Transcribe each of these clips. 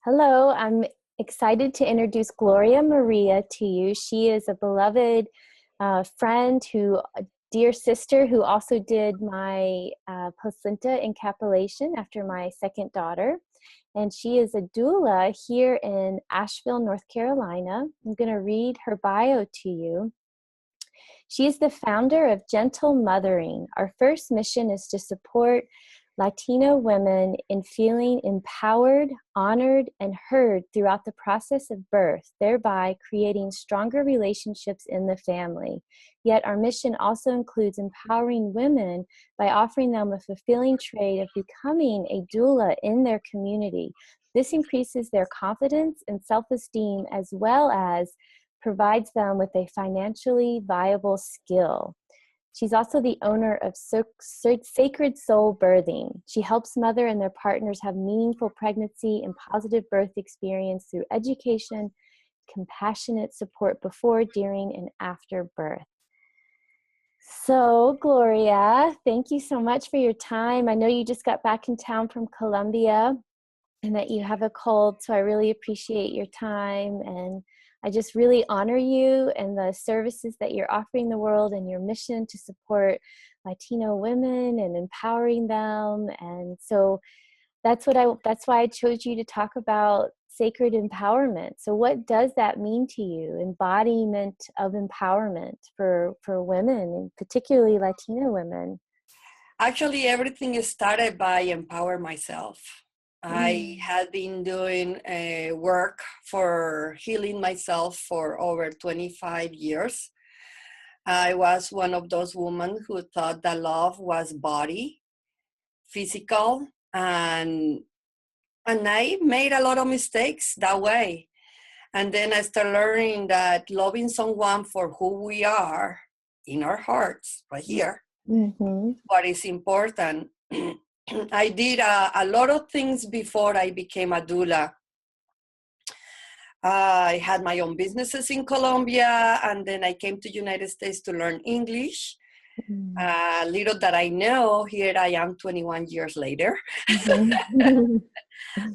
Hello, I'm excited to introduce Gloria Maria to you. She is a beloved friend, a dear sister who also did my placenta encapsulation after my second daughter. And she is a doula here in Asheville, North Carolina. I'm going to read her bio to you. She is the founder of Gentle Mothering. Our first mission is to support Latino women in feeling empowered, honored, and heard throughout the process of birth, thereby creating stronger relationships in the family. Yet our mission also includes empowering women by offering them a fulfilling trade of becoming a doula in their community. This increases their confidence and self-esteem, as well as provides them with a financially viable skill. She's also the owner of Sacred Soul Birthing. She helps mother and their partners have meaningful pregnancy and positive birth experience through education, compassionate support before, during, and after birth. So, Gloria, thank you so much for your time. I know you just got back in town from Colombia and that you have a cold, so I really appreciate your time, and I just really honor you and the services that you're offering the world and your mission to support Latino women and empowering them. And so that's why I chose you to talk about sacred empowerment. So what does that mean to you, embodiment of empowerment for women, and particularly Latino women? Actually, everything started by empower myself. I had been doing work for healing myself for over 25 years. I was one of those women who thought that love was body, physical, and I made a lot of mistakes that way. And then I started learning that loving someone for who we are in our hearts, right here, what is important. I did a lot of things before I became a doula. I had my own businesses in Colombia, and then I came to United States to learn English. Little that I know, here I am 21 years later. I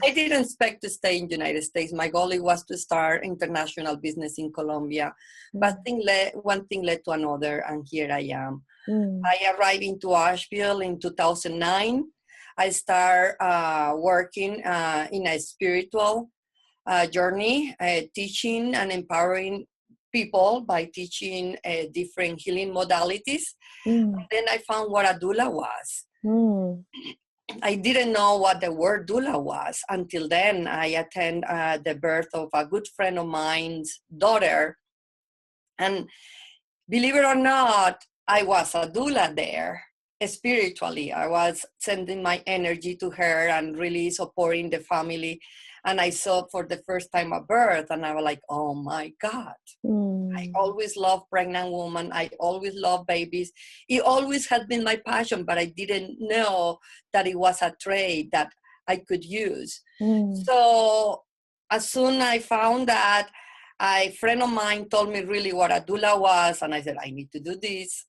didn't expect to stay in the United States. My goal was to start international business in Colombia. But one thing led to another, and here I am. I arrived into Asheville in 2009. I started working in a spiritual journey, teaching and empowering people by teaching different healing modalities. Then I found what a doula was. I didn't know what the word doula was until then. I attended the birth of a good friend of mine's daughter. And believe it or not, I was a doula there. Spiritually, I was sending my energy to her and really supporting the family. And I saw for the first time a birth, and I was like, oh my God. I always loved pregnant women. I always loved babies. It always had been my passion, but I didn't know that it was a trade that I could use. So as soon as I found that, a friend of mine told me really what a doula was, and I said, I need to do this.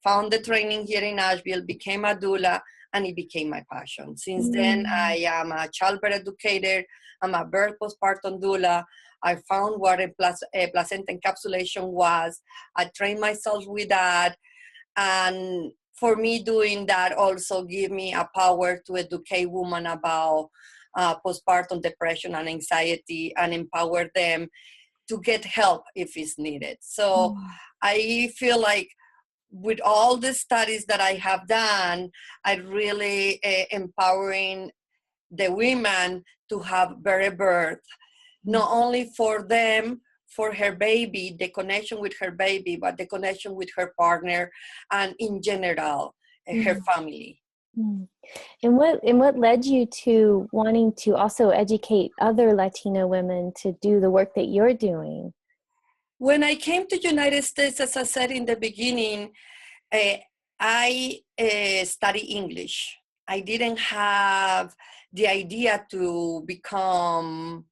Found the training here in Asheville, became a doula, and it became my passion. Since then, I am a childbirth educator. I'm a birth postpartum doula. I found what a placenta encapsulation was. I trained myself with that. And for me, doing that also gave me a power to educate women about postpartum depression and anxiety and empower them to get help if it's needed. So I feel like with all the studies that I have done, I really empowering the women to have better birth, not only for them, for her baby, the connection with her baby, but the connection with her partner and in general, her family. And what led you to wanting to also educate other Latino women to do the work that you're doing? When I came to United States, as I said in the beginning, I studied English. I didn't have the idea to become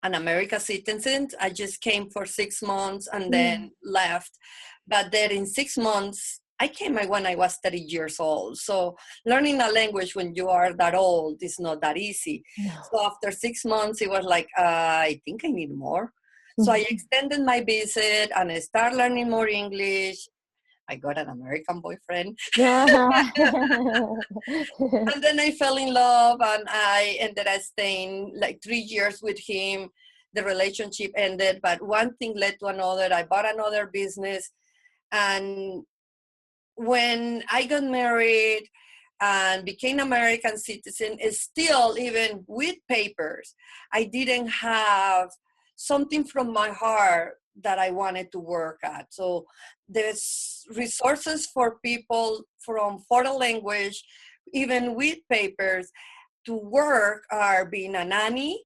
an American citizen. I just came for 6 months and then left. But then in 6 months, I came when I was 30 years old. So learning a language when you are that old is not that easy. No. So after 6 months, it was like, I think I need more. So I extended my visit and I started learning more English. I got an American boyfriend. And then I fell in love and I ended up staying like 3 years with him. The relationship ended, but one thing led to another. I bought another business. And when I got married and became American citizen, is still, even with papers, I didn't have something from my heart that I wanted to work at. So there's resources for people from foreign language, even with papers, to work are being a nanny,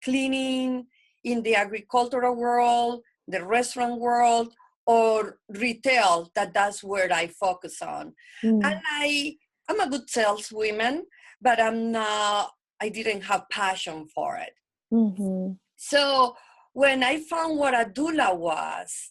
cleaning, in the agricultural world, the restaurant world, or retail. That's where I focus on. And I'm a good saleswoman, but I didn't have passion for it. So when I found what a doula was,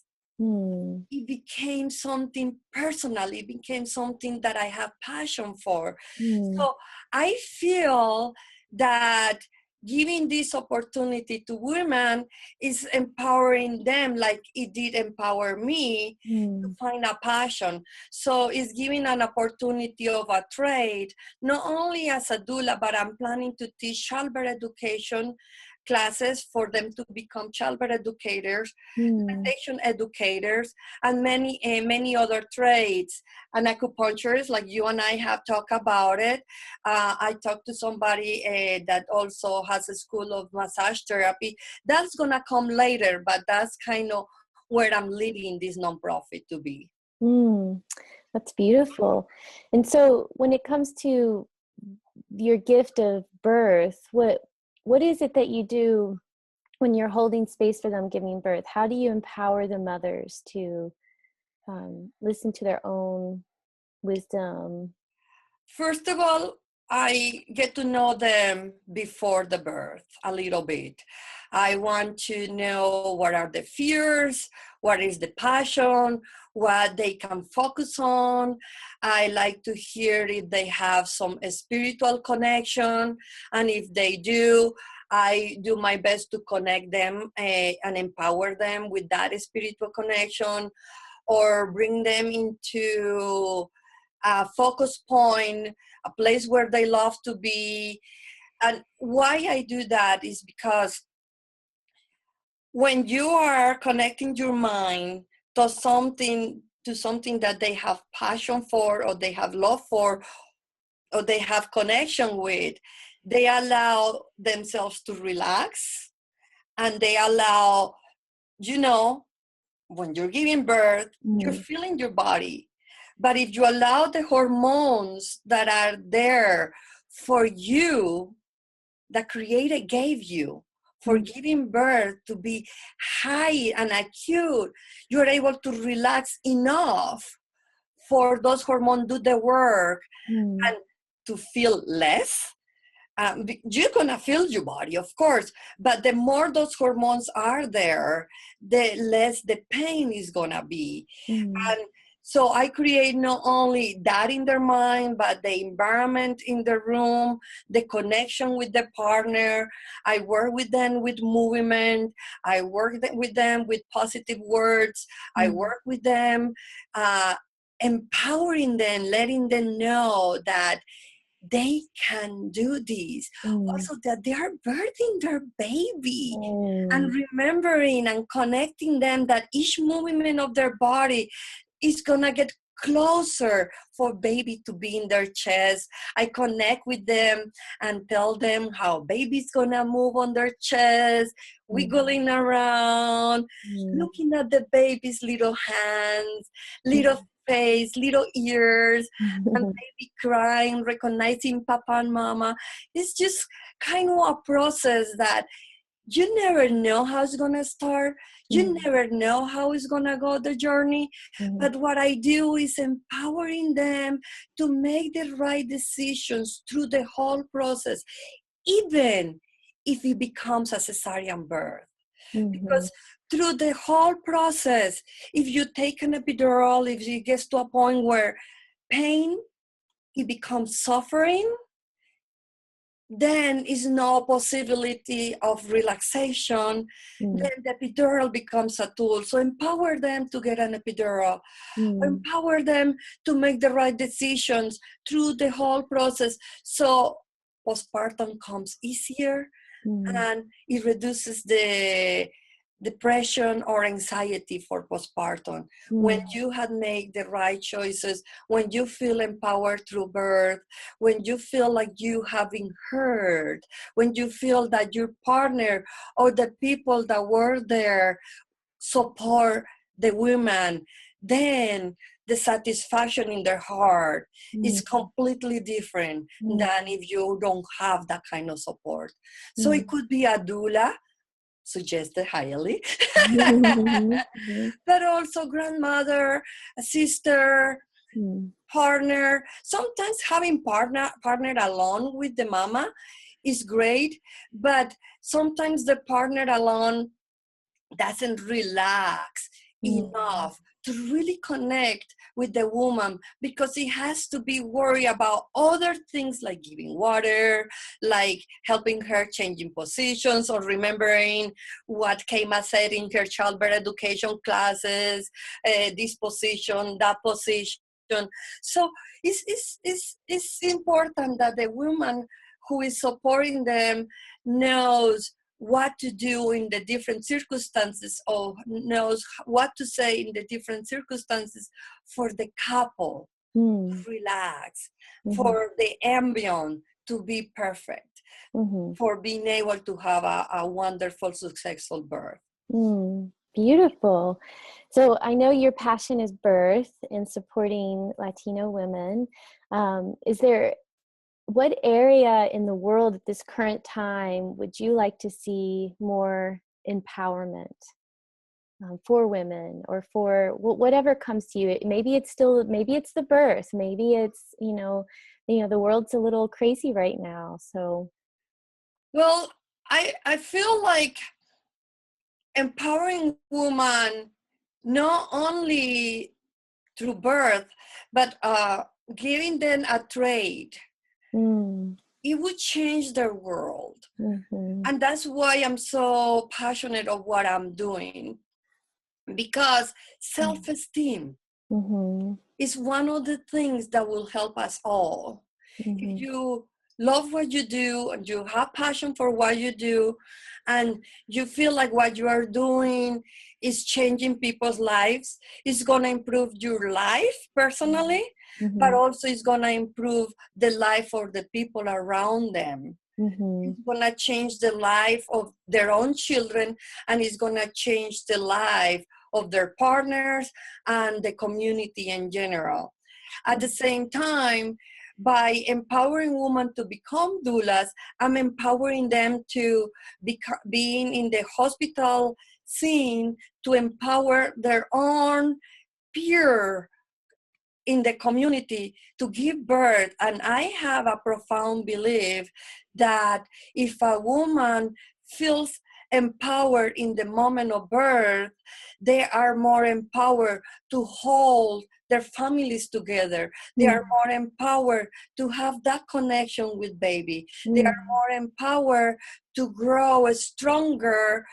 it became something personal. It became something that I have passion for. So I feel that giving this opportunity to women is empowering them like it did empower me to find a passion. So it's giving an opportunity of a trade, not only as a doula, but I'm planning to teach childbirth education classes for them to become childbirth educators, lactation educators, and many other trades. And acupuncturists, like you and I have talked about it. I talked to somebody that also has a school of massage therapy. That's gonna come later, but that's kind of where I'm leading this nonprofit to be. That's beautiful. And so when it comes to your gift of birth, what is it that you do when you're holding space for them giving birth? How do you empower the mothers to listen to their own wisdom? First of all, I get to know them before the birth a little bit. I want to know what are the fears, what is the passion, what they can focus on. I like to hear if they have some spiritual connection, and if they do, I do my best to connect them and empower them with that spiritual connection, or bring them into a focus point, a place where they love to be. And why I do that is because when you are connecting your mind to something that they have passion for, or they have love for, or they have connection with, they allow themselves to relax, and they allow, when you're giving birth, you're feeling your body. But if you allow the hormones that are there for you, that Creator gave you for giving birth, to be high and acute, you're able to relax enough for those hormones do the work and to feel less. You're gonna feel your body, of course, but the more those hormones are there, the less the pain is gonna be. And so I create not only that in their mind, but the environment in the room, the connection with the partner. I work with them with movement. I work with them with positive words. I work with them, empowering them, letting them know that they can do this. Also, that they are birthing their baby, and remembering and connecting them that each movement of their body is gonna get closer for baby to be in their chest. I connect with them and tell them how baby's gonna move on their chest, wiggling around, looking at the baby's little hands, little face, little ears, and baby crying, recognizing papa and mama. It's just kind of a process that you never know how it's gonna start. You never know how it's gonna go, the journey. But what I do is empowering them to make the right decisions through the whole process, even if it becomes a cesarean birth. Because through the whole process, if you take an epidural, if it gets to a point where pain, it becomes suffering, then is no possibility of relaxation, then the epidural becomes a tool. So empower them to get an epidural. Empower them to make the right decisions through the whole process. So postpartum comes easier and it reduces the depression or anxiety for postpartum. When you have made the right choices, when you feel empowered through birth, when you feel like you have been heard, when you feel that your partner or the people that were there support the women, then the satisfaction in their heart is completely different than if you don't have that kind of support. So it could be a doula, suggested highly, but also grandmother, a sister, partner. Sometimes having partner alone with the mama is great, but sometimes the partner alone doesn't relax enough to really connect with the woman, because he has to be worried about other things like giving water, like helping her changing positions, or remembering what Keima said in her childbirth education classes, this position, that position. So it's important that the woman who is supporting them knows what to do in the different circumstances, or knows what to say in the different circumstances for the couple to relax, for the embryo to be perfect, for being able to have a wonderful, successful birth. Beautiful. So I know your passion is birth and supporting Latino women. What area in the world at this current time would you like to see more empowerment for women, or for whatever comes to you? Maybe it's the birth. Maybe it's, the world's a little crazy right now. So, well, I feel like empowering women not only through birth, but giving them a trade. It would change their world. And that's why I'm so passionate of what I'm doing, because self-esteem is one of the things that will help us all. If you love what you do and you have passion for what you do, and you feel like what you are doing is changing people's lives, it's going to improve your life personally, but also it's going to improve the life of the people around them. It's going to change the life of their own children, and it's going to change the life of their partners and the community in general. At the same time, by empowering women to become doulas, I'm empowering them to being in the hospital scene, to empower their own peer in the community to give birth. And I have a profound belief that if a woman feels empowered in the moment of birth, they are more empowered to hold their families together. They are more empowered to have that connection with baby. They are more empowered to grow stronger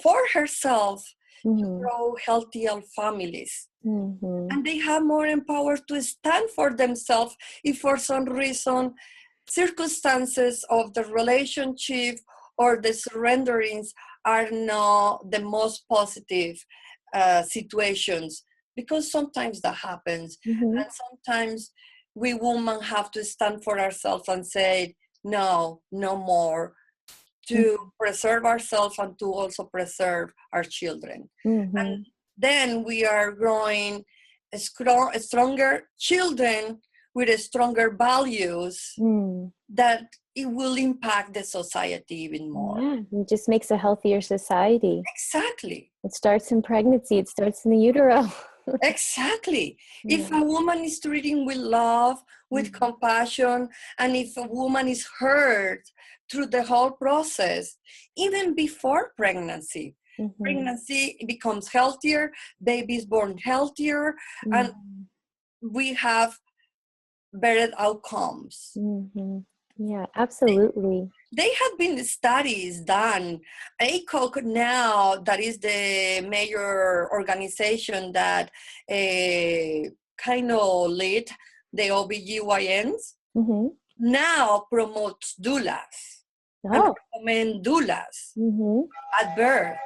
for herself, to grow healthier families. And they have more empowered to stand for themselves if for some reason circumstances of the relationship or the surrenderings are not the most positive situations, because sometimes that happens. And sometimes we women have to stand for ourselves and say, no more, to preserve ourselves and to also preserve our children. And then we are growing stronger children with stronger values that it will impact the society even more. Yeah, it just makes a healthier society. Exactly. It starts in pregnancy. It starts in the utero. Exactly. If a woman is treating with love, with compassion, and if a woman is heard through the whole process, even before pregnancy, Pregnancy becomes healthier, babies born healthier, and we have better outcomes. Yeah, absolutely. They have been studies done. ACOG now, that is the major organization that kind of lead the OBGYNs, now promotes doulas and recommend doulas at birth.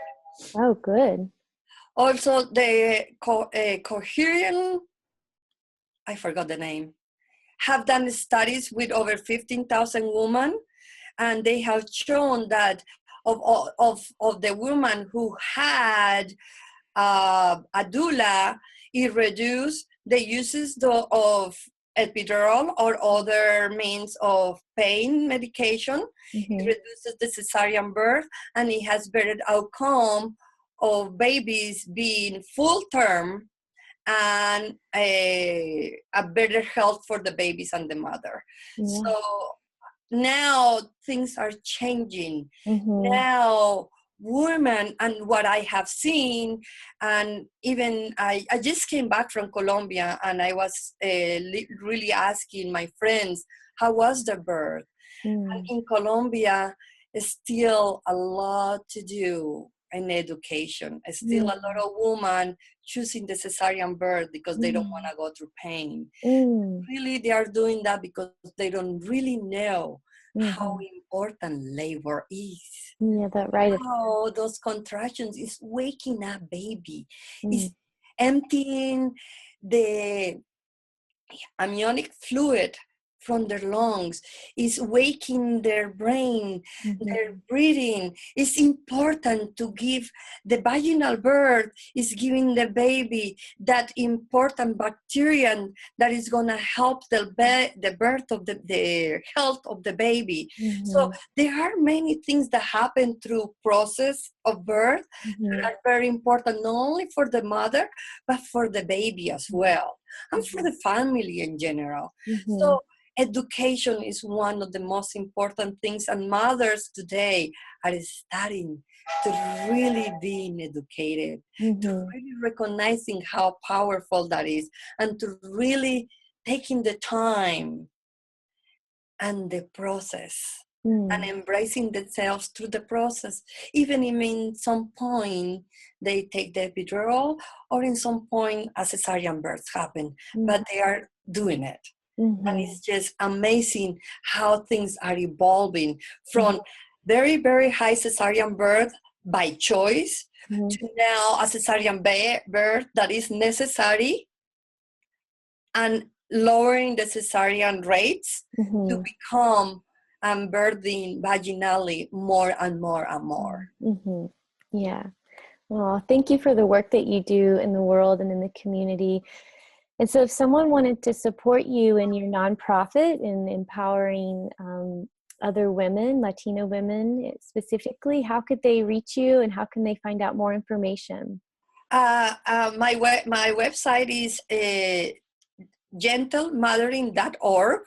Oh, good. Also, the coherent, I forgot the name, have done studies with over 15,000 women, and they have shown that of the women who had a doula, it reduced the uses of epidural or other means of pain medication. It reduces the cesarean birth, and it has better outcome of babies being full term and a better health for the babies and the mother. So now things are changing. Now women, and what I have seen, and even I just came back from Colombia, and I was really asking my friends, how was the birth? And in Colombia, still a lot to do in education. Still a lot of women choosing the cesarean birth because they don't want to go through pain. Really, they are doing that because they don't really know how important labor is. Yeah, that right. How those contractions is waking up baby, is emptying the amniotic fluid from their lungs, is waking their brain, their breathing. It's important to give the vaginal birth, is giving the baby that important bacteria that is going to help the birth of the health of the baby. So there are many things that happen through process of birth that are very important, not only for the mother, but for the baby as well, and for the family in general. So education is one of the most important things, and mothers today are starting to really being educated, to really recognizing how powerful that is, and to really taking the time and the process and embracing themselves through the process. Even if in some point they take the epidural, or in some point a cesarean birth happen, but they are doing it. And it's just amazing how things are evolving from very, very high cesarean birth by choice to now a cesarean birth that is necessary, and lowering the cesarean rates to become birthing vaginally more and more and more. Yeah. Well, thank you for the work that you do in the world and in the community. And so if someone wanted to support you in your nonprofit in empowering other women, Latino women specifically, how could they reach you, and how can they find out more information? My website is gentlemothering.org.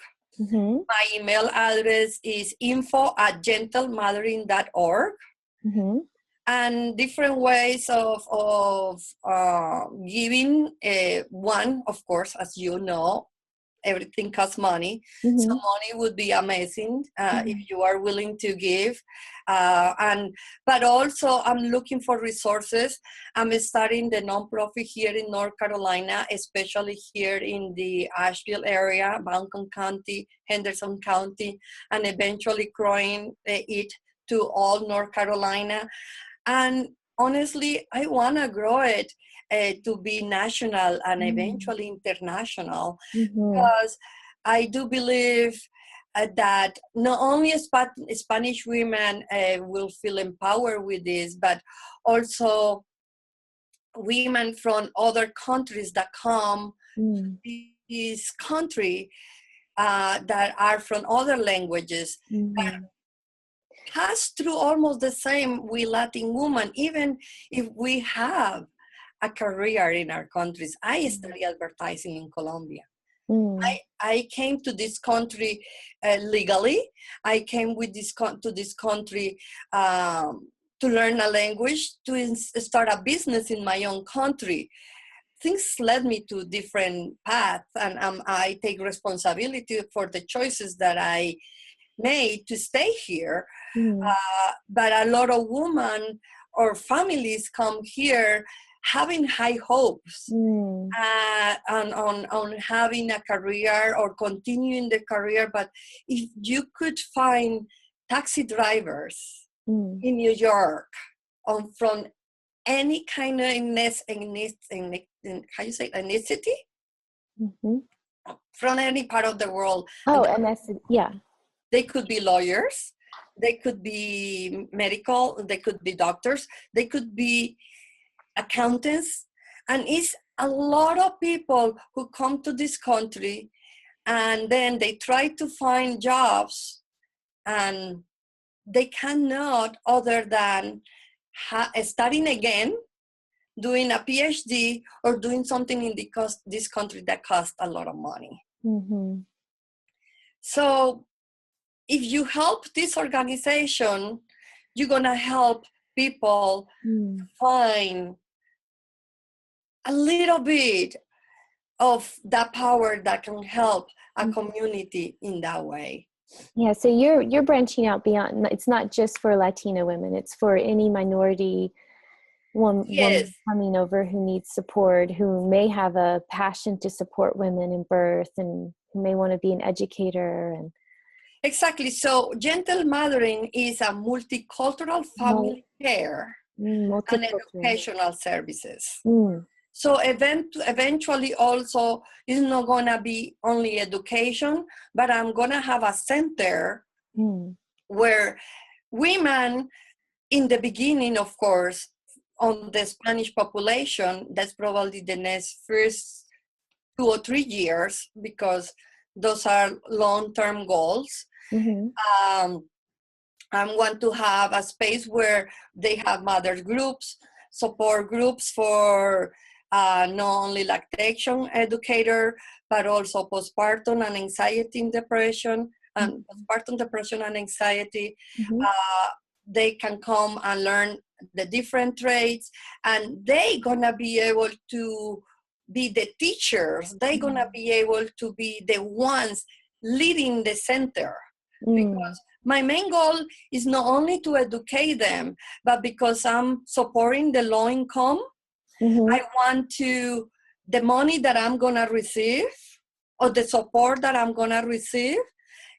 My email address is info@gentlemothering.org. And different ways of giving. One, of course, as you know, everything costs money. So money would be amazing if you are willing to give. But also I'm looking for resources. I'm starting the nonprofit here in North Carolina, especially here in the Asheville area, Buncombe County, Henderson County, and eventually growing it to all North Carolina. And honestly, I want to grow it to be national and eventually international, because I do believe that not only Spanish women will feel empowered with this, but also women from other countries that come to this country that are from other languages. Pass through almost the same with Latin women, even if we have a career in our countries. I studied advertising in Colombia. I came to this country legally. I came with to this country to learn a language, to start a business in my own country. Things led me to different paths, and I take responsibility for the choices that I made to stay here. But a lot of women or families come here having high hopes on having a career or continuing the career. But if you could find taxi drivers in New York from any kind of how you say ethnicity, from any part of the world. Oh, and that's, yeah. They could be lawyers, they could be medical, they could be doctors, they could be accountants. And it's a lot of people who come to this country and then they try to find jobs and they cannot other than studying again, doing a PhD, or doing something in this country that costs a lot of money. So if you help this organization, you're going to help people find a little bit of that power that can help a community in that way. Yeah, so you're branching out beyond. It's not just for Latina women, it's for any minority woman coming over who needs support, who may have a passion to support women in birth and who may want to be an educator. And exactly. So Gentle Mothering is a multicultural family care and educational services. So eventually also it's not going to be only education, but I'm going to have a center where women, in the beginning, of course, on the Spanish population, that's probably the next first 2 or 3 years, because those are long-term goals. I want to have a space where they have mother groups, support groups for not only lactation educator, but also postpartum and anxiety and depression, and postpartum depression and anxiety. They can come and learn the different traits, and they're gonna be able to be the teachers. They're gonna be able to be the ones leading the center. Because my main goal is not only to educate them, but because I'm supporting the low income, I want to, the money that I'm gonna receive, or the support that I'm gonna receive,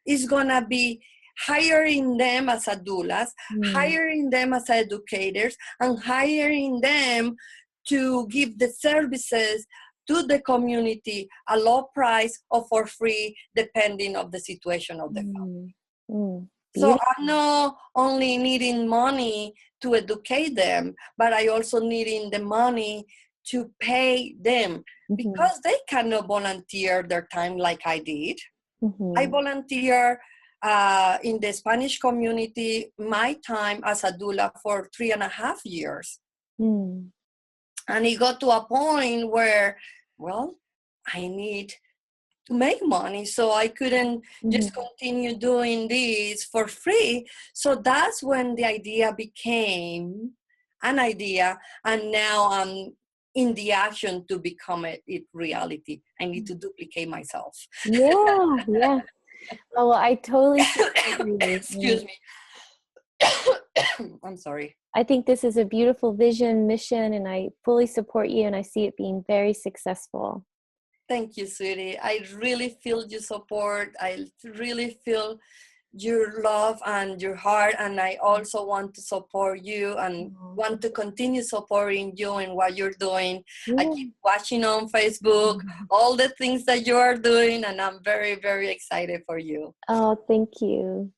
is gonna be hiring them as a doulas, hiring them as educators, and hiring them to give the services to the community a low price or for free, depending on the situation of the family. So I'm not only needing money to educate them, but I also needing the money to pay them, because they cannot volunteer their time like I did. I volunteer in the Spanish community my time as a doula for 3.5 years. And it got to a point where, well, I need to make money, so I couldn't just continue doing this for free. So that's when the idea became an idea, and now I'm in the action to become it reality. I need to duplicate myself. Yeah. Oh, well, I totally excuse me. I'm sorry. I think this is a beautiful vision, mission, and I fully support you, and I see it being very successful. Thank you, sweetie. I really feel your support. I really feel your love and your heart, and I also want to support you and want to continue supporting you in what you're doing. I keep watching on Facebook all the things that you are doing, and I'm very, very excited for you. Oh, thank you.